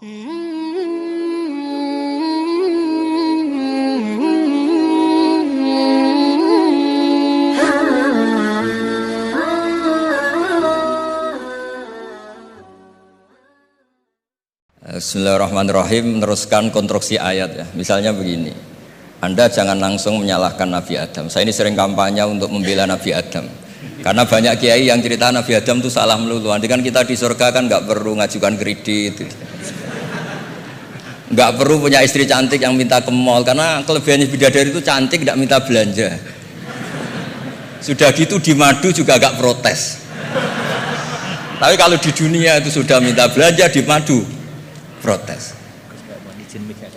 Bismillahirrahmanirrahim. Meneruskan konstruksi ayat ya. Misalnya begini, Anda jangan langsung menyalahkan Nabi Adam. Saya ini sering kampanye untuk membela Nabi Adam, karena banyak kiai yang cerita Nabi Adam itu salah melulu. Nanti kan kita di surga kan nggak perlu ngajukan kredit, nggak perlu punya istri cantik yang minta ke mall, karena kelebihannya bidadari itu cantik, nggak minta belanja. Sudah gitu di madu juga nggak protes. Tapi kalau di dunia itu sudah minta belanja, di madu protes.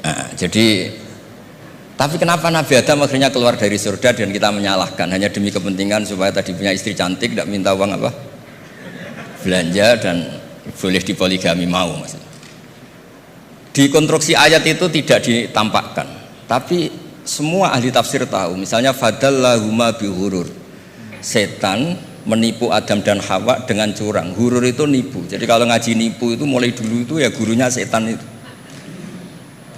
Nah, jadi tapi kenapa Nabi Adam akhirnya keluar dari surga dan kita menyalahkan hanya demi kepentingan supaya tadi punya istri cantik, tidak minta uang apa belanja dan boleh dipoligami mau maksudnya. Di konstruksi ayat itu tidak ditampakkan, tapi semua ahli tafsir tahu. Misalnya fadallahuma bihurur, setan menipu Adam dan Hawa dengan curang. Hurur itu nipu. Jadi kalau ngaji nipu itu mulai dulu itu ya gurunya setan itu.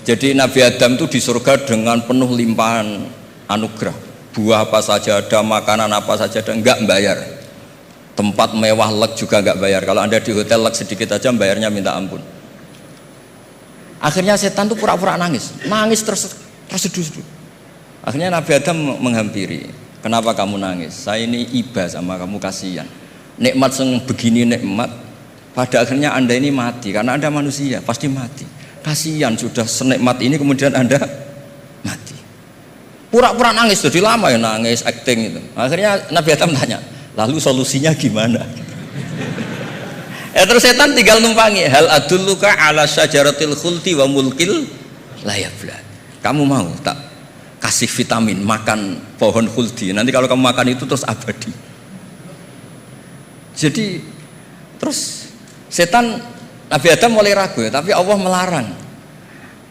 Jadi Nabi Adam itu di surga dengan penuh limpahan anugerah. Buah apa saja ada, makanan apa saja ada, enggak bayar. Tempat mewah leg juga enggak bayar. Kalau Anda di hotel leg sedikit aja bayarnya minta ampun. Akhirnya setan itu pura-pura nangis terseduh-seduh. Akhirnya Nabi Adam menghampiri. Kenapa kamu nangis? Saya ini iba sama kamu, kasihan. Nikmat begini nikmat, pada akhirnya Anda ini mati karena Anda manusia, pasti mati. Kasihan sudah senikmat ini kemudian Anda mati. Pura-pura nangis, jadi lama ya nangis, acting itu. Akhirnya Nabi Adam tanya, lalu solusinya gimana? Terus setan tinggal numpangi. Hal adulluka ala syajaratil khuldi wa mulkil la yafla. Kamu mau tak kasih vitamin, makan pohon khuldi, nanti kalau kamu makan itu terus abadi. Jadi terus setan, Nabi Adam mulai ragu ya, tapi Allah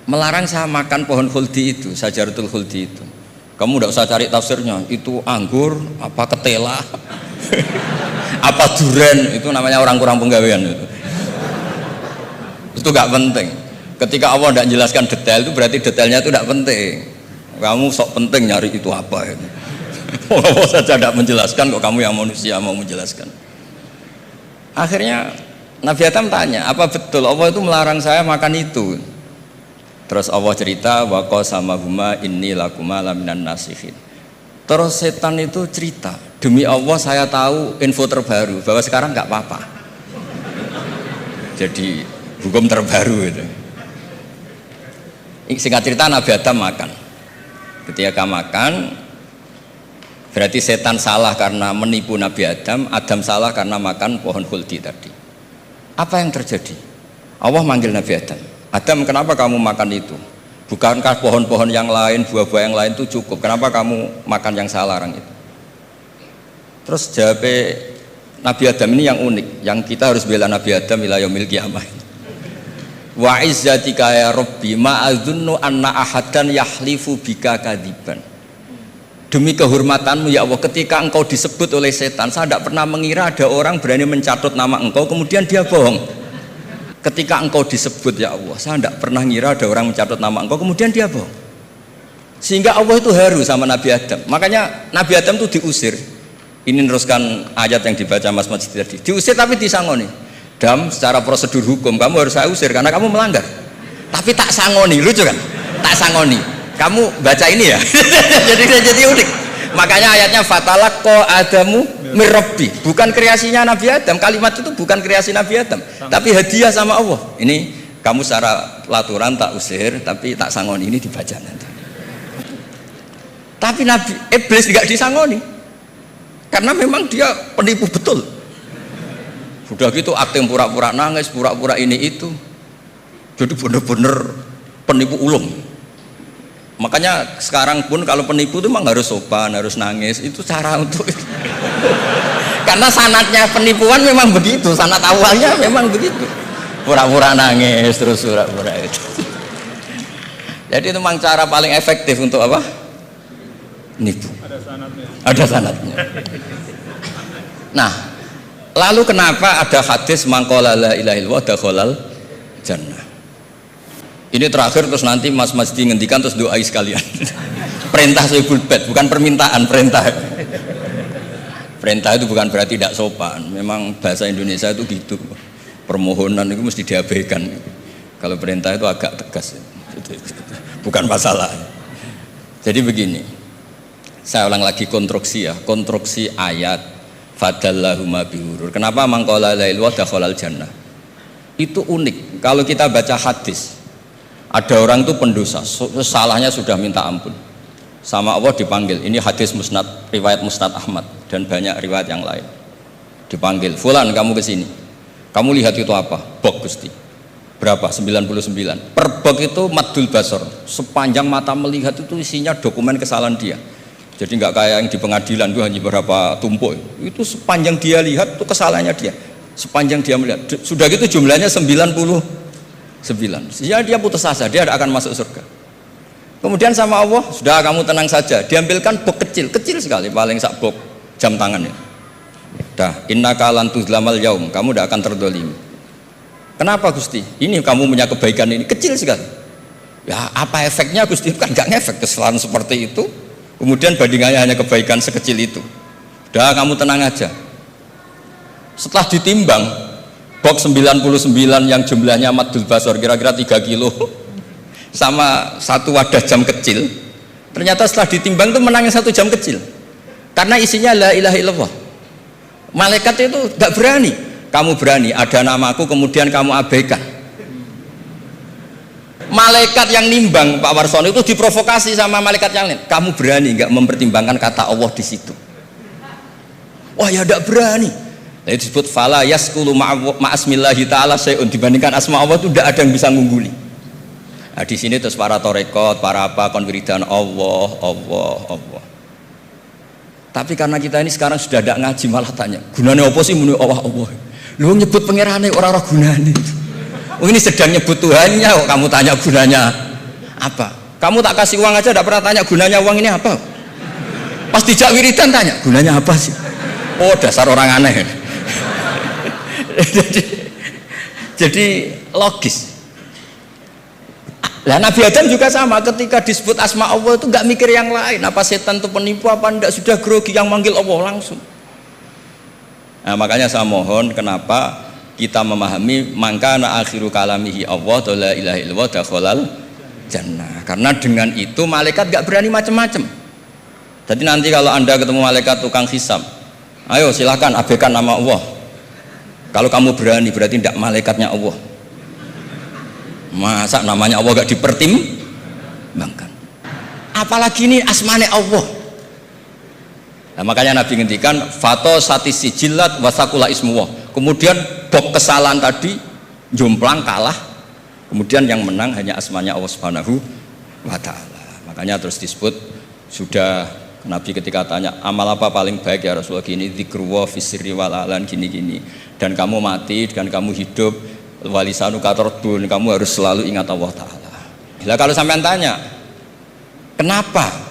melarang saya makan pohon khuldi itu, syajaratul khuldi itu. Kamu tidak usah cari tafsirnya, itu anggur apa ketela apa duren, itu namanya orang kurang penggawean itu gak penting. Ketika Allah tidak menjelaskan detail itu berarti detailnya itu tidak penting. Kamu sok penting nyari itu apa ya? Allah saja tidak menjelaskan, kok kamu yang manusia mau menjelaskan. Akhirnya Nabi Adam tanya, apa betul Allah itu melarang saya makan itu? Terus Allah cerita, wa qasamahuma inni lakuma laminan nasihin. Terus setan itu cerita, demi Allah saya tahu info terbaru bahwa sekarang nggak apa-apa. Jadi hukum terbaru itu. Singkat cerita Nabi Adam makan. Ketika makan, berarti setan salah karena menipu Nabi Adam, Adam salah karena makan pohon khuldi tadi. Apa yang terjadi? Allah manggil Nabi Adam, Adam kenapa kamu makan itu? Bukankah pohon-pohon yang lain, buah-buah yang lain itu cukup? Kenapa kamu makan yang saya larang itu? Terus jawab Nabi Adam ini yang unik, yang kita harus bela Nabi Adam ila yaumil qiyamah. Wa izzatika ya Rabbi ma adzunnu anna ahadan yahlifu bika kadiban. Demi kehormatanmu ya Allah, ketika engkau disebut oleh setan, saya tidak pernah mengira ada orang berani mencatut nama engkau kemudian dia bohong. Ketika engkau disebut ya Allah, saya tidak pernah ngira ada orang mencatut nama engkau kemudian dia bohong. Sehingga Allah itu haru sama Nabi Adam. Makanya Nabi Adam itu diusir. Ini meneruskan ayat yang dibaca Mas Majid tadi. Diusir tapi disangoni. Dam, secara prosedur hukum kamu harus saya usir karena kamu melanggar. Tapi tak sangoni, lucu kan? Tak sangoni. Kamu baca ini ya. jadi unik. Makanya ayatnya fatalaqqa Adamu mir Rabbi. Bukan kreasinya Nabi Adam. Kalimat itu bukan kreasi Nabi Adam, tapi hadiah sama Allah. Ini kamu secara laturan tak usir, tapi tak sangoni. Ini dibaca nanti. Tapi Nabi Iblis tidak disangoni. Karena memang dia penipu betul. Sudah gitu akting pura-pura nangis, pura-pura ini itu. Jadi benar-benar penipu ulung. Makanya sekarang pun kalau penipu itu memang harus sopan, harus nangis. Itu cara untuk itu. Karena sanatnya penipuan memang begitu, sanat awalnya memang begitu. Pura-pura nangis, terus pura-pura itu. Jadi itu memang cara paling efektif untuk apa? Nipu. Ada sanatnya. Ada sanatnya. Nah, lalu kenapa ada hadis mangqala la ilaha illallah dakhalal jannah? Ini terakhir terus nanti Mas Masdi ngendikan terus doai sekalian. Perintah sohibul bait, bukan permintaan, perintah. Perintah itu bukan berarti tidak sopan. Memang bahasa Indonesia itu gitu. Permohonan itu mesti diabaikan. Kalau perintah itu agak tegas. Bukan masalah. Jadi begini. Saya ulang lagi konstruksi ya. Konstruksi ayat fadallahuma bihurur. Kenapa mangqala la ilaha dakhalal jannah? Itu unik. Kalau kita baca hadis, ada orang itu pendosa, salahnya sudah minta ampun. Sama Allah dipanggil. Ini hadis musnad, riwayat Musnad Ahmad dan banyak riwayat yang lain. Dipanggil, "Fulan, kamu ke sini. Kamu lihat itu apa?" "Bok, Gusti." "Berapa?" 99. Per bok itu maddul basor. Sepanjang mata melihat itu isinya dokumen kesalahan dia. Jadi nggak kayak yang di pengadilan itu hanya beberapa tumpuk. Itu sepanjang dia lihat itu kesalahannya dia. Sepanjang dia melihat. Sudah gitu jumlahnya 99. Ya dia putus asa, dia tidak akan masuk surga. Kemudian sama Allah, sudah kamu tenang saja. Diambilkan bok kecil, kecil sekali, paling sak bok jam tangannya. Dah, innaka lan tuzlamal yaum, kamu tidak akan terdolimi. Kenapa Gusti? Ini kamu punya kebaikan ini kecil sekali. Ya apa efeknya Gusti? Kan nggak ngefek kesalahan seperti itu. Kemudian bandingannya hanya kebaikan sekecil itu. Udah kamu tenang aja. Setelah ditimbang box 99 yang jumlahnya maddul basor kira-kira 3 kilo sama satu wadah jam kecil, ternyata setelah ditimbang itu menangnya 1 jam kecil karena isinya la ilaha illallah. Malaikat itu gak berani. Kamu berani ada namaku kemudian kamu abaikan. Malaikat yang nimbang Pak Warsono itu diprovokasi sama malaikat yang lain. Kamu berani nggak mempertimbangkan kata Allah di situ? Wah ya tidak berani. Itu disebut fala yaskulu ma'asmillahi ta'ala syai'un, dibandingkan asma Allah itu tidak ada yang bisa mengungguli. Nah, di sini terus para torekot, para apa konwiridan Allah, Allah, Allah. Tapi karena kita ini sekarang sudah tidak ngaji malah tanya, gunanya apa sih muni Allah, Allah? Lu nyebut pangerane orang-orang gunanya itu. Oh ini sedang nyebut Tuhannya, kok kamu tanya gunanya apa? Kamu tak kasih uang aja tidak pernah tanya gunanya uang ini apa? Pas dijak wiridan tanya gunanya apa sih? Oh dasar orang aneh. jadi logis. Nah Nabi Adam juga sama, ketika disebut asma Allah itu nggak mikir yang lain. Apa setan itu penipu apa enggak, sudah grogi yang manggil Allah langsung. Nah makanya saya mohon kenapa kita memahami mangkana akhiru kalamihi Allah la ilaha illallah dakhalal jannah. Karena dengan itu malaikat gak berani macam-macam. Jadi nanti kalau Anda ketemu malaikat tukang hisab, ayo silahkan abaikan nama Allah. Kalau kamu berani berarti tidak malaikatnya Allah. Masa namanya Allah gak dipertimbangkan? Apalagi ini asmane Allah. Nah, makanya Nabi ngendikan fato satis sijilat wasakula ismuwah. Kemudian bok kesalahan tadi jomplang kalah. Kemudian yang menang hanya asmanya Allah Subhanahu wa taala. Makanya terus disebut sudah Nabi ketika tanya amal apa paling baik ya Rasulullah, gini dzikrullah fisri wal alan gini-gini. Dan kamu mati dan kamu hidup walisanu katordun, kamu harus selalu ingat Allah taala. Nah, kalau sampean tanya kenapa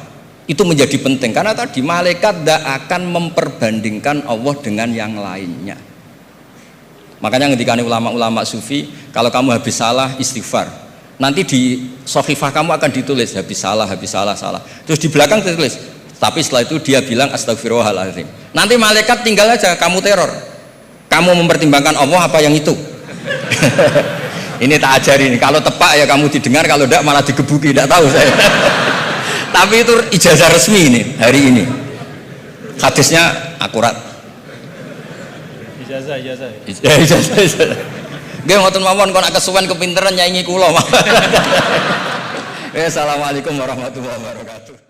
itu menjadi penting, karena tadi malaikat tidak akan memperbandingkan Allah dengan yang lainnya. Makanya ketika ulama-ulama sufi, kalau kamu habis salah istighfar, nanti di sohifah kamu akan ditulis habis salah, salah. Terus di belakang ditulis, tapi setelah itu dia bilang astagfirullahaladzim. Nanti malaikat tinggal aja kamu teror, kamu mempertimbangkan Allah apa yang itu. Ini tak ajarin, kalau tepak ya kamu didengar, kalau tidak malah digebuki, tidak tahu saya. Tapi itu ijazah resmi ini hari ini. Hadisnya akurat. Ijazah. Nggih ngoten mawon kok nek kesuwen kepinteran nyanyi kula. Assalamualaikum warahmatullahi wabarakatuh.